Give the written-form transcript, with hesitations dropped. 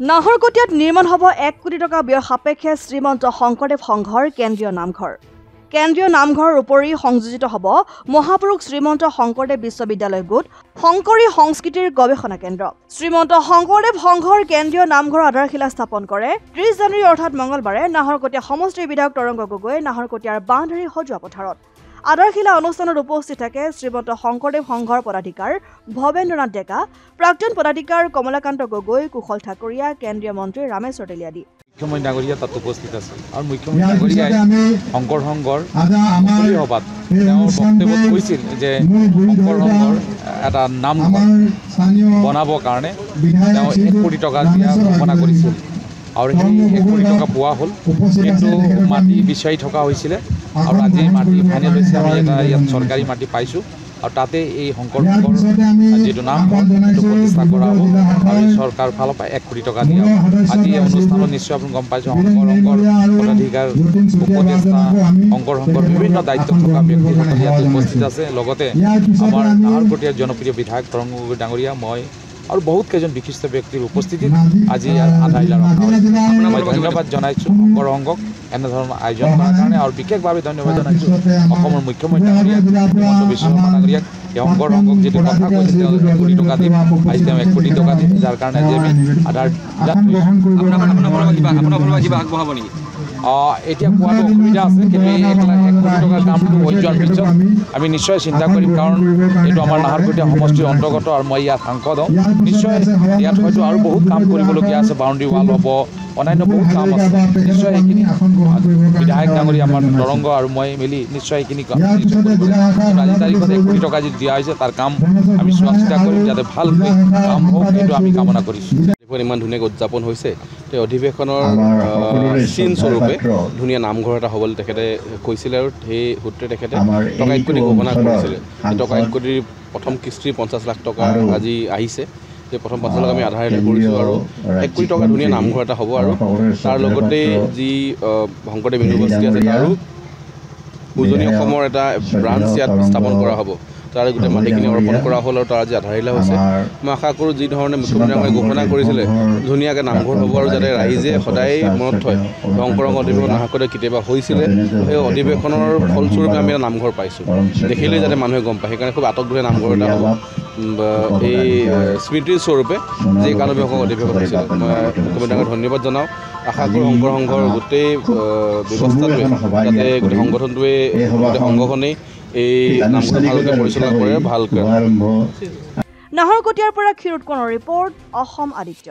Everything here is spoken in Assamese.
নাহৰকটীয়াত নিৰ্মাণ হ'ব 1 কোটি টকা ব্যয় সাপেক্ষে শ্ৰীমন্ত শংকৰদেৱ সংঘৰ কেন্দ্ৰীয় নামঘৰ। কেন্দ্ৰীয় নামঘৰৰ উপৰি সংযোজিত হ'ব মহাপুৰুষ শ্ৰীমন্ত শংকৰদেৱ বিশ্ববিদ্যালয় গোট, শংকৰী সংস্কৃতিৰ গৱেষণা কেন্দ্ৰ। শ্ৰীমন্ত শংকৰদেৱ সংঘৰ কেন্দ্ৰীয় নামঘৰৰ আধাৰশিলা স্থাপন কৰে 30 জানুৱাৰী অৰ্থাৎ মঙলবাৰে নাহৰকটীয়া সমষ্টিৰ বিধায়ক তৰংগ গগৈ নাহৰকটীয়াৰ বাঁহধাৰী সজোৱা পথাৰত। আধাৰশিলা অনুষ্ঠানত উপস্থিত থাকে শ্ৰীমন্ত শংকৰদেৱ সংঘৰ পদাধিকাৰ ভৱেন্দ্ৰনাথ ডেকা, প্ৰাক্তন পদাধিকাৰ কমলাকান্ত গগৈ, কুশল ঠাকুৰীয়া, কেন্দ্ৰীয় মন্ত্ৰী ৰামেশ্বৰ তেলিয়াদী। মুখ্যমন্ত্ৰী ডাঙৰীয়া তাত উপস্থিত আছে আৰু মুখ্যমন্ত্ৰী ডাঙৰীয়াই শংকৰ সংঘৰ সভাত তেওঁৰ বক্তব্যত কৈছিল যে শংকৰ সংঘৰ এটা নাম বনাবৰ কাৰণে তেওঁ 1 কোটি টকা দিয়া ঘোষণা কৰিছিল আৰু সেই 1 কোটি টকা পোৱা হ'ল, কিন্তু মাটি বিচাৰি থকা হৈছিলে আৰু আজি মাটি ফাইনেল হৈছে। আমি এটা ইয়াত চৰকাৰী মাটি পাইছোঁ আৰু তাতে এই শংকৰ সংঘৰ যিটো নাম সেইটো প্ৰতিষ্ঠা কৰা হ'ব আৰু চৰকাৰৰ ফালৰ পৰা 1 কোটি টকা দিয়া হ'ব। আজি এই অনুষ্ঠানত নিশ্চয় আপুনি গম পাইছোঁ শংকৰ সংঘৰ পদাধিকাৰ, উপদেষ্টা, শংকৰ সংঘৰ বিভিন্ন দায়িত্বত থকা ব্যক্তিসকল ইয়াত উপস্থিত আছে। লগতে আমাৰ নাহৰকটীয়াৰ জনপ্ৰিয় বিধায়ক তৰংগ গগৈ ডাঙৰীয়া, মই আৰু বহুত কেইজন বিশিষ্ট ব্যক্তিৰ উপস্থিতিত আজি ইয়াত আধাৰশিলা ৰখা হৈছে। মই ধন্যবাদ জনাইছোঁ শংকৰ সংঘক এনেধৰণৰ আয়োজন কৰাৰ কাৰণে আৰু বিশেষভাৱে ধন্যবাদ জনাইছোঁ অসমৰ মুখ্যমন্ত্ৰী ডাঙৰীয়াক, হিমন্ত বিশ্ব শৰ্মা ডাঙৰীয়াক। শংকৰ সংঘক যিটো কথা কৈছিল তেওঁ 1 কোটি টকা দিম, আজি তেওঁ 1 কোটি টকা দিম, যাৰ কাৰণে আজি আমি আধাৰশিলা আগবঢ়াব নেকি? এতিয়া কোৱাটো অসুবিধা আছে, কিন্তু 1 কোটি টকাৰ কামটো হৈ যোৱাৰ পিছত আমি নিশ্চয় চিন্তা কৰিম, কাৰণ এইটো আমাৰ নাহৰকটীয়া সমষ্টিৰ অন্তৰ্গত আৰু মই ইয়াত সাংসদ হওঁ। নিশ্চয় ইয়াত হয়তো আৰু বহুত কাম কৰিবলগীয়া আছে, বাউণ্ডেৰী ৱাল হ'ব, অন্যান্য বহুত কাম আছে। নিশ্চয় সেইখিনি বিধায়ক ডাঙৰীয়া আমাৰ তৰংগ আৰু মই মিলি নিশ্চয় সেইখিনি কাম আজিৰ তাৰিখত 1 কোটি টকা যদি দিয়া হৈছে তাৰ কাম আমি চোৱা চিতা কৰিম যাতে ভালকৈ কাম হওক, সেইটো আমি কামনা কৰিছোঁ। ইমান ধুনীয়াকৈ উদযাপন হৈছে, সেই অধিৱেশনৰ চিন স্বৰূপে ধুনীয়া নামঘৰ এটা হ'বলৈ তেখেতে কৈছিলে আৰু সেই সূত্ৰে তেখেতে টকা 1 কোটি ঘোষণা কৰিছিলে। টকা 1 কোটিৰ প্ৰথম কিস্তিৰ 50 লাখ টকা আজি আহিছে। সেই প্ৰথম 50 লাখ আমি আধাৰশিলা কৰিছোঁ আৰু 1 কোটি টকা ধুনীয়া নামঘৰ এটা হ'ব আৰু তাৰ লগতে যি শংকৰদেৱ ইউনিভাৰ্চিটি আছে তাৰো উজনি অসমৰ এটা ব্ৰাঞ্চ ইয়াত স্থাপন কৰা হ'ব। তাৰ গোটেই মাটিখিনি অৰ্পণ কৰা হ'ল আৰু তাৰ আজি আধাৰশিলা হৈছে। মই আশা কৰোঁ যি ধৰণে মুখ্যমন্ত্ৰী ডাঙৰীয়াই ঘোষণা কৰিছিলে ধুনীয়াকৈ নামঘৰ হ'ব আৰু যাতে ৰাইজে সদায় মনত থয় শংকৰ সংঘ অধিৱেশন নাহৰকটীয়াত কেতিয়াবা হৈছিলে, সেই অধিৱেশনৰ ফলস্বৰূপে আমি এটা নামঘৰ পাইছোঁ। দেখিলেই যাতে মানুহে গম পায়, সেইকাৰণে খুব আটকধুনীয়া নামঘৰ এটা হ'ব এই স্মৃতিৰ স্বৰূপে যি একানব্বৈ সংঘ অধিৱেশন হৈছিলে। মই মুখ্যমন্ত্ৰী ডাঙৰীয়াক ধন্যবাদ জনাওঁ। আশা কৰোঁ শংকৰ সংঘৰ গোটেই ব্যৱস্থাটোৱে যাতে গোটেই সংগঠনটোৱে গোটেই সংঘখনেই এই নামঘৰ ভালকৈ পৰিচালনা কৰে, ভালকৈ। নাহৰকটীয়াৰ পৰা ক্ষীৰোৎকণৰ ৰিপৰ্ট, অসম আদিত্য।